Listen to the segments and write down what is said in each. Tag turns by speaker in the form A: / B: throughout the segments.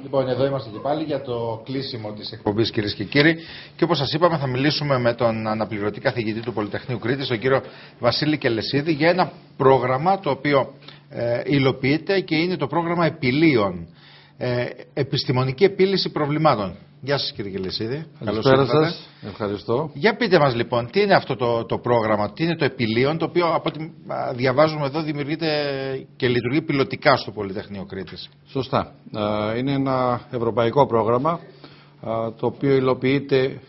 A: Λοιπόν, εδώ είμαστε και πάλι για το κλείσιμο της εκπομπής, κυρίες και κύριοι. Και όπως σας είπαμε, θα μιλήσουμε με τον αναπληρωτή καθηγητή του Πολυτεχνείου Κρήτης, τον κύριο Βασίλη Κελεσίδη, για ένα πρόγραμμα το οποίο υλοποιείται και είναι το πρόγραμμα επιλύων. Επιστημονική επίλυση προβλημάτων. Γεια σας, κύριε Κελεσίδη.
B: Καλησπέρα σας. Ευχαριστώ.
A: Για πείτε μας λοιπόν, τι είναι αυτό το πρόγραμμα, τι είναι το επιλύων, το οποίο από ό,τι διαβάζουμε εδώ δημιουργείται και λειτουργεί πιλωτικά στο Πολυτεχνείο Κρήτης.
B: Σωστά. Είναι ένα ευρωπαϊκό πρόγραμμα, το οποίο υλοποιείται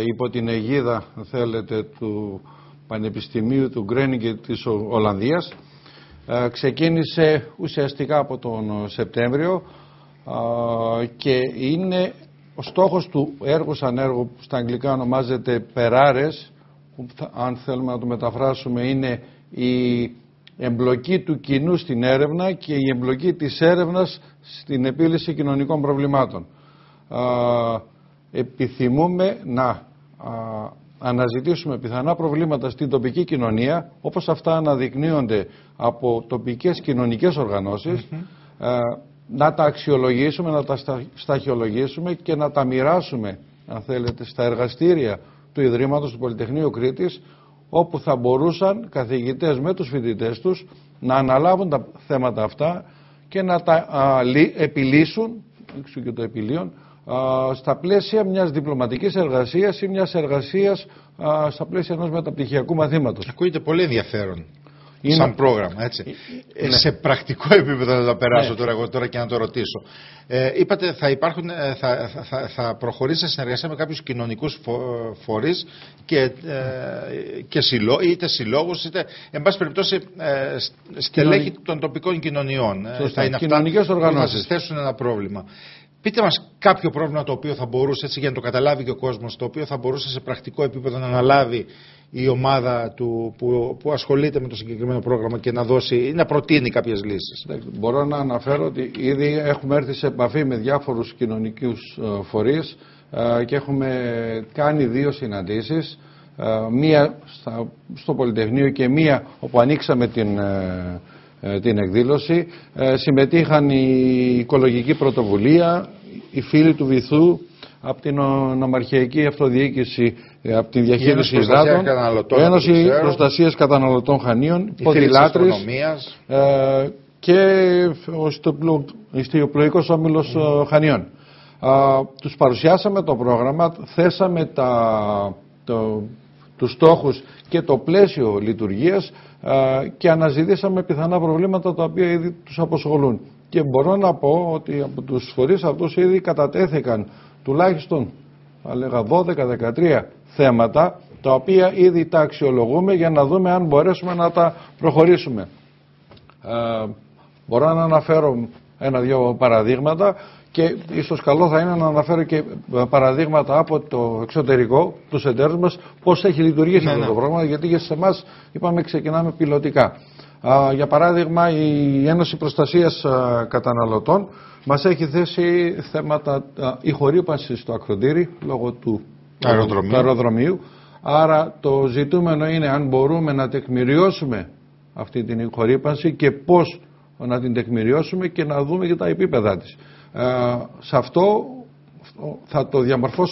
B: υπό την αιγίδα, αν θέλετε, του Πανεπιστημίου του Γκρένιγκεν της Ολλανδίας. Ξεκίνησε ουσιαστικά από τον Σεπτέμβριο και είναι ο στόχος του έργου σαν έργο, που στα αγγλικά ονομάζεται περάρες, που αν θέλουμε να το μεταφράσουμε είναι η εμπλοκή του κοινού στην έρευνα και η εμπλοκή της έρευνας στην επίλυση κοινωνικών προβλημάτων. Επιθυμούμε να αναζητήσουμε πιθανά προβλήματα στην τοπική κοινωνία, όπως αυτά αναδεικνύονται από τοπικές κοινωνικές οργανώσεις, να τα αξιολογήσουμε, να τα σταχυολογήσουμε και να τα μοιράσουμε, αν θέλετε, στα εργαστήρια του Ιδρύματος του Πολυτεχνείου Κρήτης, όπου θα μπορούσαν καθηγητές με τους φοιτητές τους να αναλάβουν τα θέματα αυτά και να τα επιλύσουν, έξω και το επιλύον, στα πλαίσια μιας διπλωματικής εργασίας ή μιας εργασίας στα πλαίσια ενός μεταπτυχιακού μαθήματος.
A: Ακούγεται πολύ ενδιαφέρον. Σαν πρόγραμμα, έτσι. Ναι. Σε πρακτικό επίπεδο θα τα περάσω τώρα και να το ρωτήσω. Είπατε θα προχωρήσει σε συνεργασία με κάποιους κοινωνικούς φορείς είτε συλλόγους είτε εν πάση περιπτώσει στελέχη των τοπικών κοινωνιών.
B: Θα είναι κοινωνικές οργανώσεις.
A: Θα συστήσουν ένα πρόβλημα. Πείτε μας κάποιο πρόβλημα το οποίο θα μπορούσε, έτσι για να το καταλάβει και ο κόσμος, το οποίο θα μπορούσε σε πρακτικό επίπεδο να αναλάβει η ομάδα που ασχολείται με το συγκεκριμένο πρόγραμμα και να δώσει ή να προτείνει κάποιες λύσεις.
B: Μπορώ να αναφέρω ότι ήδη έχουμε έρθει σε επαφή με διάφορους κοινωνικούς φορείς και έχουμε κάνει 2 συναντήσεις, μία στο Πολυτεχνείο και μία όπου ανοίξαμε την εκδήλωση. Συμμετείχαν η Οικολογική Πρωτοβουλία, οι φίλοι του Βυθού, από την Νομαρχιακή Αυτοδιοίκηση, από τη Διαχείριση Υδάτων, Ένωση Προστασίας Καταναλωτών Χανίων, Ποδηλάτρης και ο Ιστιοπλοϊκός Όμιλος Χανίων. Τους παρουσιάσαμε το πρόγραμμα, θέσαμε τους στόχους και το πλαίσιο λειτουργίας και αναζητήσαμε πιθανά προβλήματα τα οποία ήδη τους απασχολούν. Και μπορώ να πω ότι από τους φορείς αυτούς ήδη κατατέθηκαν τουλάχιστον, θα λέγα, 12-13 θέματα, τα οποία ήδη τα αξιολογούμε για να δούμε αν μπορέσουμε να τα προχωρήσουμε. Μπορώ να αναφέρω 1-2 παραδείγματα και ίσως καλό θα είναι να αναφέρω και παραδείγματα από το εξωτερικό, τους εταίρους μας, πώς έχει λειτουργήσει αυτό το πρόγραμμα, γιατί για σε εμάς είπαμε ξεκινάμε πιλωτικά. Για παράδειγμα, η Ένωση Προστασίας Καταναλωτών μας έχει θέσει θέματα ηχορύπανσης στο Ακροτήρι λόγω του αεροδρομίου. Άρα το ζητούμενο είναι αν μπορούμε να τεκμηριώσουμε αυτή την ηχορύπανση και πώς να την τεκμηριώσουμε και να δούμε και τα επίπεδά της. Σε αυτό θα το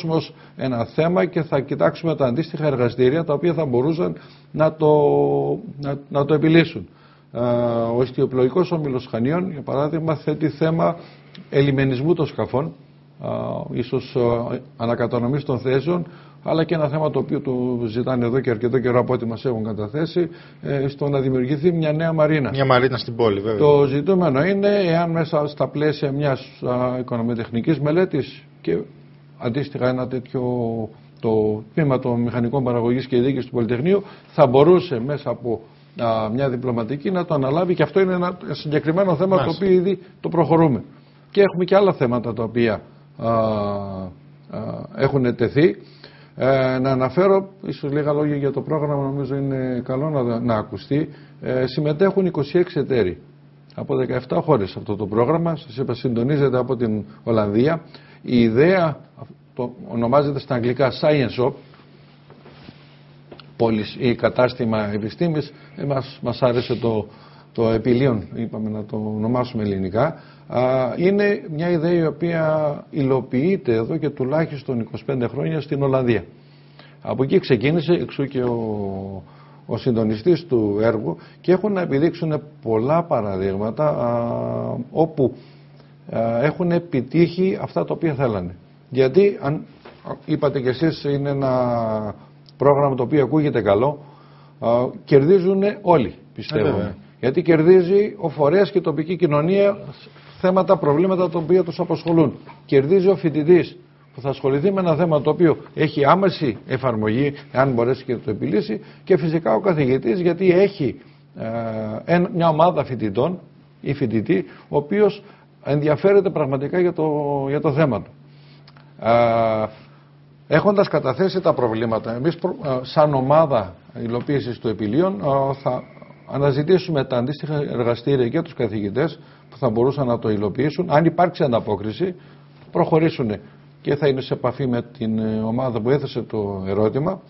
B: ως ένα θέμα και θα κοιτάξουμε τα αντίστοιχα εργαστήρια τα οποία θα μπορούσαν να το επιλύσουν. Ο Ιστιοπλοϊκός Όμιλος Χανίων, για παράδειγμα, θέτει θέμα ελιμενισμού των σκαφών, ίσως ανακατανομής των θέσεων, αλλά και ένα θέμα το οποίο του ζητάνε εδώ και αρκετό καιρό από ό,τι μας έχουν καταθέσει, στο να δημιουργηθεί μια νέα μαρίνα.
A: Μια μαρίνα στην πόλη, βέβαια.
B: Το ζητούμενο είναι εάν μέσα στα πλαίσια μιας οικονομοτεχνικής μελέτης και αντίστοιχα ένα τέτοιο το τμήμα των μηχανικών παραγωγής και διοίκησης του Πολυτεχνείου θα μπορούσε μέσα από μια διπλωματική να το αναλάβει, και αυτό είναι ένα συγκεκριμένο θέμα το οποίο ήδη το προχωρούμε. Και έχουμε και άλλα θέματα τα οποία έχουν τεθεί. Να αναφέρω ίσως λίγα λόγια για το πρόγραμμα, νομίζω είναι καλό να ακουστεί. Συμμετέχουν 26 εταίροι από 17 χώρες σε αυτό το πρόγραμμα. Σας είπα, συντονίζεται από την Ολλανδία. Η ιδέα ονομάζεται στα αγγλικά Science Shop, πόλης ή κατάστημα επιστήμης. Μας άρεσε το επιλύον, είπαμε να το ονομάσουμε ελληνικά, είναι μια ιδέα η οποία υλοποιείται εδώ και τουλάχιστον 25 χρόνια στην Ολλανδία. Από εκεί ξεκίνησε, εξού και ο συντονιστής του έργου, και έχουν να επιδείξουν πολλά παραδείγματα όπου έχουν επιτύχει αυτά τα οποία θέλανε. Γιατί, αν είπατε κι εσείς, είναι ένα πρόγραμμα το οποίο ακούγεται καλό, κερδίζουν όλοι, πιστεύω. Γιατί κερδίζει ο φορέας και η τοπική κοινωνία θέματα, προβλήματα τα οποία τους απασχολούν. Κερδίζει ο φοιτητής που θα ασχοληθεί με ένα θέμα το οποίο έχει άμεση εφαρμογή, αν μπορέσει και το επιλύσει, και φυσικά ο καθηγητής, γιατί έχει μια ομάδα φοιτητών ή φοιτητή, ο οποίος ενδιαφέρεται πραγματικά για το θέμα του. Έχοντας καταθέσει τα προβλήματα, εμείς σαν ομάδα υλοποίησης του επιλύων θα αναζητήσουμε τα αντίστοιχα εργαστήρια και τους καθηγητές που θα μπορούσαν να το υλοποιήσουν. Αν υπάρξει ανταπόκριση, προχωρήσουν και θα είναι σε επαφή με την ομάδα που έθεσε το ερώτημα,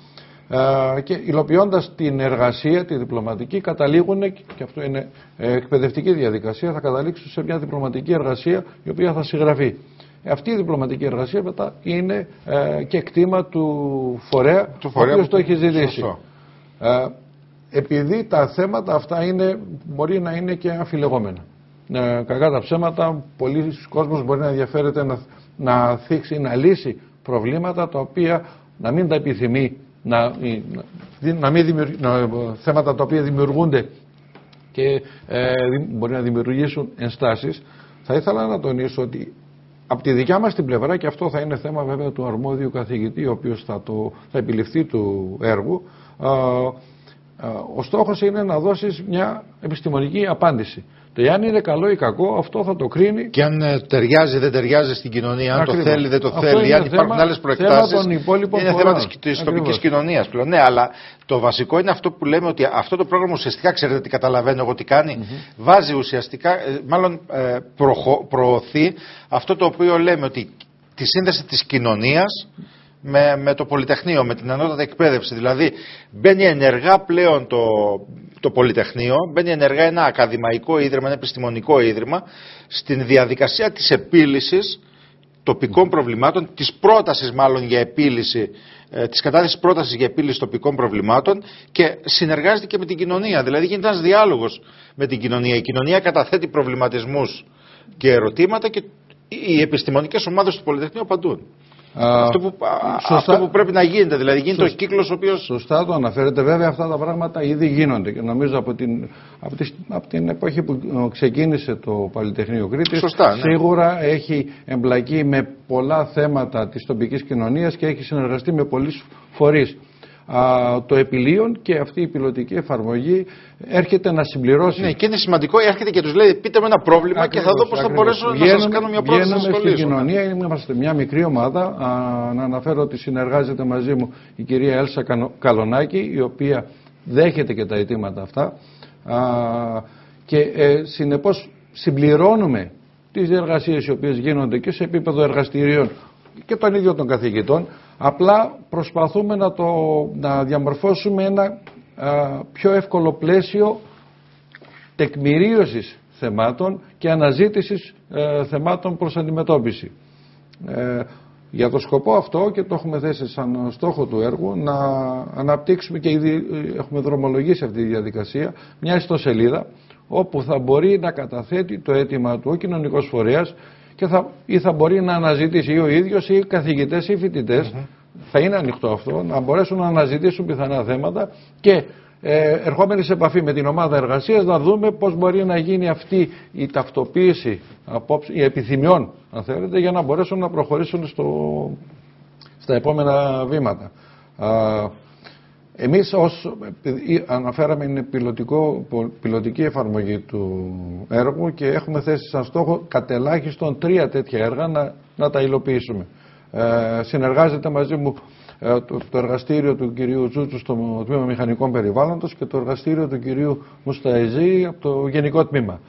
B: και υλοποιώντας την εργασία, τη διπλωματική, καταλήγουν, και αυτό είναι εκπαιδευτική διαδικασία, θα καταλήξουν σε μια διπλωματική εργασία η οποία θα συγγραφεί. Αυτή η διπλωματική εργασία μετά είναι και κτήμα του φορέα, ο οποίος το έχει ζητήσει. Επειδή τα θέματα αυτά μπορεί να είναι και αμφιλεγόμενα. Κακά τα ψέματα, πολλοί κόσμος μπορεί να ενδιαφέρεται να θίξει, να λύσει προβλήματα τα οποία να μην τα επιθυμεί, θέματα τα οποία δημιουργούνται και μπορεί να δημιουργήσουν ενστάσεις. Θα ήθελα να τονίσω ότι από τη δικιά μας την πλευρά, και αυτό θα είναι θέμα βέβαια του αρμόδιου καθηγητή, ο οποίος θα επιληφθεί του έργου, ο στόχος είναι να δώσεις μια επιστημονική απάντηση. Το εάν είναι καλό ή κακό, αυτό θα το κρίνει.
A: Και αν ταιριάζει, δεν ταιριάζει στην κοινωνία, αν το θέλει, δεν το θέλει, αν υπάρχουν άλλες προεκτάσεις. Είναι θέμα της τοπικής κοινωνίας πλέον. Ναι, αλλά το βασικό είναι αυτό που λέμε, ότι αυτό το πρόγραμμα ουσιαστικά, ξέρετε τι καταλαβαίνω εγώ τι κάνει, βάζει ουσιαστικά, μάλλον προωθεί αυτό το οποίο λέμε, ότι τη σύνδεση της κοινωνίας με το Πολυτεχνείο, με την ανώτατη εκπαίδευση. Δηλαδή μπαίνει ενεργά πλέον το Πολυτεχνείο, μπαίνει ενεργά ένα ακαδημαϊκό ίδρυμα, ένα επιστημονικό ίδρυμα, στην διαδικασία της επίλυσης τοπικών προβλημάτων, της πρότασης μάλλον για επίλυση, της κατάθεσης πρότασης για επίλυση τοπικών προβλημάτων, και συνεργάζεται και με την κοινωνία. Δηλαδή γίνεται ένας διάλογος με την κοινωνία. Η κοινωνία καταθέτει προβληματισμούς και ερωτήματα και οι επιστημονικές ομάδες του Πολυτεχνείου απαντούν. Αυτό που πρέπει να γίνεται, δηλαδή γίνεται ο κύκλος ο οποίος...
B: Σωστά το αναφέρετε. Βέβαια αυτά τα πράγματα ήδη γίνονται, και νομίζω από την εποχή που ξεκίνησε το Πολυτεχνείο Κρήτης,
A: σωστά, ναι,
B: σίγουρα έχει εμπλακεί με πολλά θέματα της τοπικής κοινωνίας και έχει συνεργαστεί με πολλούς φορείς. Το επιλύον και αυτή η πιλωτική εφαρμογή έρχεται να συμπληρώσει.
A: Ναι, και είναι σημαντικό, έρχεται και τους λέει: πείτε με ένα πρόβλημα, και θα δω πώς θα μπορέσω να σας κάνω μια πρόταση να σας
B: στην κοινωνία. Είμαστε μια μικρή ομάδα. Να αναφέρω ότι συνεργάζεται μαζί μου η κυρία Έλσα Καλονάκη, η οποία δέχεται και τα αιτήματα αυτά. Και συνεπώς συμπληρώνουμε τις διεργασίες οι οποίες γίνονται και σε επίπεδο εργαστηρίων και των ίδιων των καθηγητών. Απλά προσπαθούμε να διαμορφώσουμε ένα πιο εύκολο πλαίσιο τεκμηρίωσης θεμάτων και αναζήτησης θεμάτων προς αντιμετώπιση. Για το σκοπό αυτό, και το έχουμε θέσει σαν στόχο του έργου, να αναπτύξουμε, και ήδη έχουμε δρομολογήσει αυτή τη διαδικασία, μια ιστοσελίδα όπου θα μπορεί να καταθέτει το αίτημα του ο κοινωνικός φορέας, και θα μπορεί να αναζητήσει ή ο ίδιος ή οι καθηγητές ή οι φοιτητές, θα είναι ανοιχτό αυτό, να μπορέσουν να αναζητήσουν πιθανά θέματα, και ερχόμενοι σε επαφή με την ομάδα εργασίας να δούμε πώς μπορεί να γίνει αυτή η ταυτοποίηση η επιθυμιών, αν θέλετε, για να μπορέσουν να προχωρήσουν στα επόμενα βήματα. Εμείς αναφέραμε, είναι πιλωτική εφαρμογή του έργου, και έχουμε θέσει σαν στόχο κατελάχιστον 3 τέτοια έργα να τα υλοποιήσουμε. Συνεργάζεται μαζί μου το εργαστήριο του κυρίου Τζούτσου στο Τμήμα Μηχανικών Περιβάλλοντος και το εργαστήριο του κυρίου Μουσταϊζή από το Γενικό Τμήμα.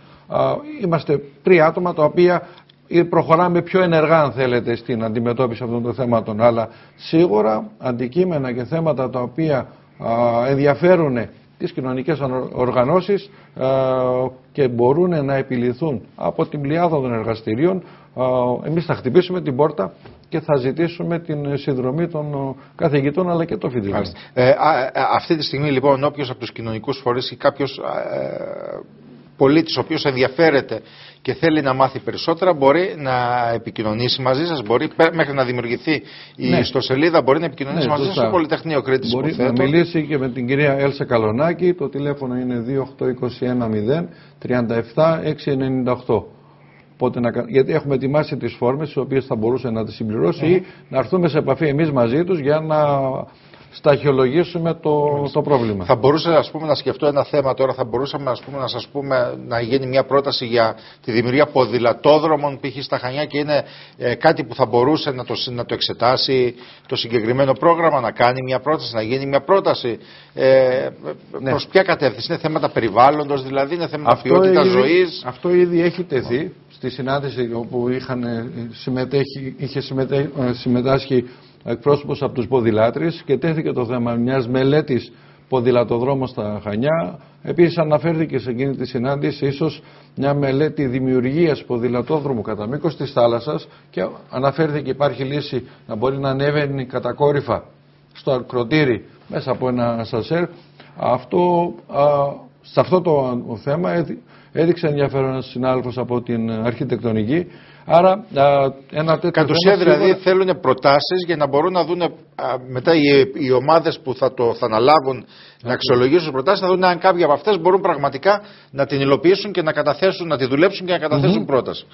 B: Είμαστε 3 άτομα τα οποία προχωράμε πιο ενεργά, αν θέλετε, στην αντιμετώπιση αυτών των θέματων, αλλά σίγουρα αντικείμενα και θέματα τα οποία ενδιαφέρουν τις κοινωνικές οργανώσεις και μπορούν να επιληθούν από την πλειάδα των εργαστηρίων. Εμείς θα χτυπήσουμε την πόρτα και θα ζητήσουμε την συνδρομή των καθηγητών αλλά και των φοιτητών.
A: Αυτή τη στιγμή λοιπόν όποιος από τους κοινωνικούς φορείς ή κάποιος πολίτης ο οποίος ενδιαφέρεται και θέλει να μάθει περισσότερα μπορεί να επικοινωνήσει μαζί σας, μπορεί μέχρι να δημιουργηθεί η ιστοσελίδα, μπορεί να επικοινωνήσει μαζί σας στο Πολυτεχνείο Κρήτης.
B: Μπορεί να μιλήσει και με την κυρία Έλσα Καλονάκη, το τηλέφωνο είναι 28210 37 698. Γιατί έχουμε ετοιμάσει τις φόρμες τις οποίες θα μπορούσε να τις συμπληρώσει ή να έρθουμε σε επαφή εμείς μαζί τους για να σταχυολογήσουμε το πρόβλημα.
A: Θα μπορούσα να σκεφτώ ένα θέμα τώρα, θα μπορούσαμε να σας πούμε να γίνει μια πρόταση για τη δημιουργία ποδηλατόδρομων π.χ. στα Χανιά και είναι κάτι που θα μπορούσε να το εξετάσει το συγκεκριμένο πρόγραμμα, να κάνει μια πρόταση, να γίνει μια πρόταση. Προς ποια κατεύθυνση? Είναι θέματα περιβάλλοντος, δηλαδή είναι θέματα ποιότητας ζωής?
B: Αυτό ήδη έχει τεθεί στη συνάντηση όπου είχε συμμετάσχει εκπρόσωπος από τους ποδηλάτρες και τέθηκε το θέμα μιας μελέτης ποδηλατοδρόμων στα Χανιά. Επίσης αναφέρθηκε σε εκείνη τη συνάντηση ίσως μια μελέτη δημιουργίας ποδηλατόδρομου κατά μήκος της θάλασσας και αναφέρθηκε υπάρχει λύση να μπορεί να ανέβαινε κατακόρυφα στο ακροτήρι μέσα από ένα σασέρ. Σε αυτό το θέμα έδειξε ενδιαφέρον ένας συνάδελφος από την αρχιτεκτονική. Άρα,
A: κατ' ουσία δηλαδή θέλουν προτάσεις για να μπορούν να δουν μετά οι ομάδες που θα αναλάβουν να αξιολογήσουν τις προτάσεις, να δουν αν κάποια από αυτές μπορούν πραγματικά να την υλοποιήσουν και να καταθέσουν, να τη δουλέψουν και να καταθέσουν πρόταση.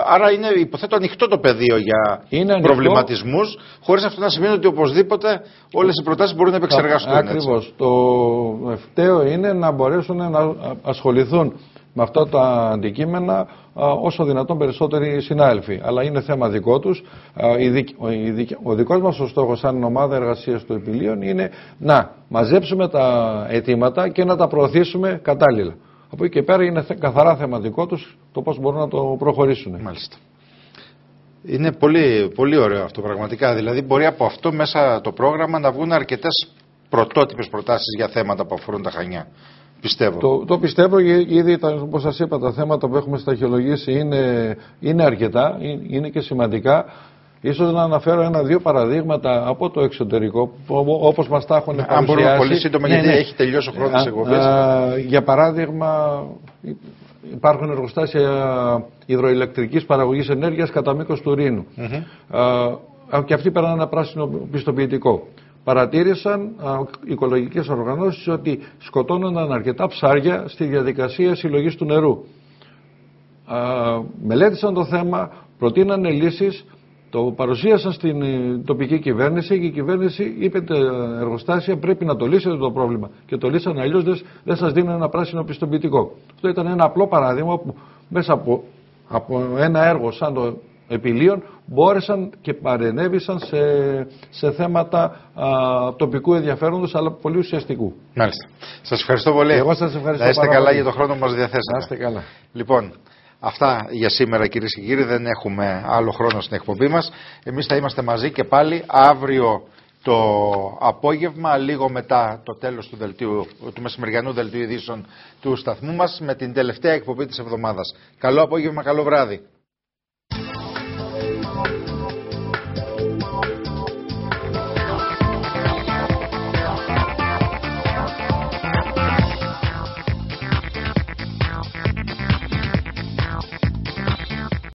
A: Άρα είναι, υποθέτω, ανοιχτό το πεδίο για προβληματισμούς, χωρίς αυτό να σημαίνει ότι οπωσδήποτε όλες οι προτάσεις μπορούν να επεξεργαστούν.
B: Ακριβώς. Το ευταίο είναι να μπορέσουν να ασχοληθούν με αυτά τα αντικείμενα όσο δυνατόν περισσότεροι συνάδελφοι. Αλλά είναι θέμα δικό τους. Ο δικός μας ο στόχος σαν ομάδα εργασίας του Επιλίων είναι να μαζέψουμε τα αιτήματα και να τα προωθήσουμε κατάλληλα. Από εκεί και πέρα είναι καθαρά θέμα δικό τους το πώς μπορούν να το προχωρήσουν.
A: Μάλιστα. Είναι πολύ, πολύ ωραίο αυτό πραγματικά. Δηλαδή μπορεί από αυτό μέσα το πρόγραμμα να βγουν αρκετές πρωτότυπες προτάσεις για θέματα που αφορούν τα Χανιά. Πιστεύω.
B: Το πιστεύω, ήδη όπως σας είπα τα θέματα που έχουμε σταχυολογήσει είναι αρκετά, είναι και σημαντικά. Ίσως να αναφέρω ένα-δύο παραδείγματα από το εξωτερικό όπως μας τα έχουν παρουσιάσει.
A: Αν μπορούμε πολύ σύντομα γιατί έχει τελειώσει ο χρόνος της εκπομπής.
B: Για παράδειγμα υπάρχουν εργοστάσια υδροηλεκτρικής παραγωγής ενέργειας κατά μήκος του Ρήνου. Και αυτοί πέραν ένα πράσινο πιστοποιητικό. Παρατήρησαν οικολογικές οργανώσεις ότι σκοτώνονταν αρκετά ψάρια στη διαδικασία συλλογής του νερού. Μελέτησαν το θέμα, προτείνανε λύσεις, το παρουσίασαν στην τοπική κυβέρνηση και η κυβέρνηση είπε τα εργοστάσια πρέπει να το λύσετε το πρόβλημα. Και το λύσαν, αλλιώς δεν σας δίνουν ένα πράσινο πιστοποιητικό. Αυτό ήταν ένα απλό παράδειγμα που μέσα από ένα έργο σαν το Επιλίων μπόρεσαν και παρενέβησαν σε θέματα τοπικού ενδιαφέροντος αλλά πολύ ουσιαστικού.
A: Μάλιστα. Σας ευχαριστώ πολύ.
B: Εγώ σας ευχαριστώ.
A: Να είστε καλά για τον χρόνο που μας διαθέσατε.
B: Να είστε καλά.
A: Λοιπόν, αυτά για σήμερα κυρίες και κύριοι. Δεν έχουμε άλλο χρόνο στην εκπομπή μας. Εμείς θα είμαστε μαζί και πάλι αύριο το απόγευμα, λίγο μετά το τέλος του μεσημεριανού δελτίου ειδήσεων του σταθμού μας, με την τελευταία εκπομπή της εβδομάδας. Καλό απόγευμα, καλό βράδυ.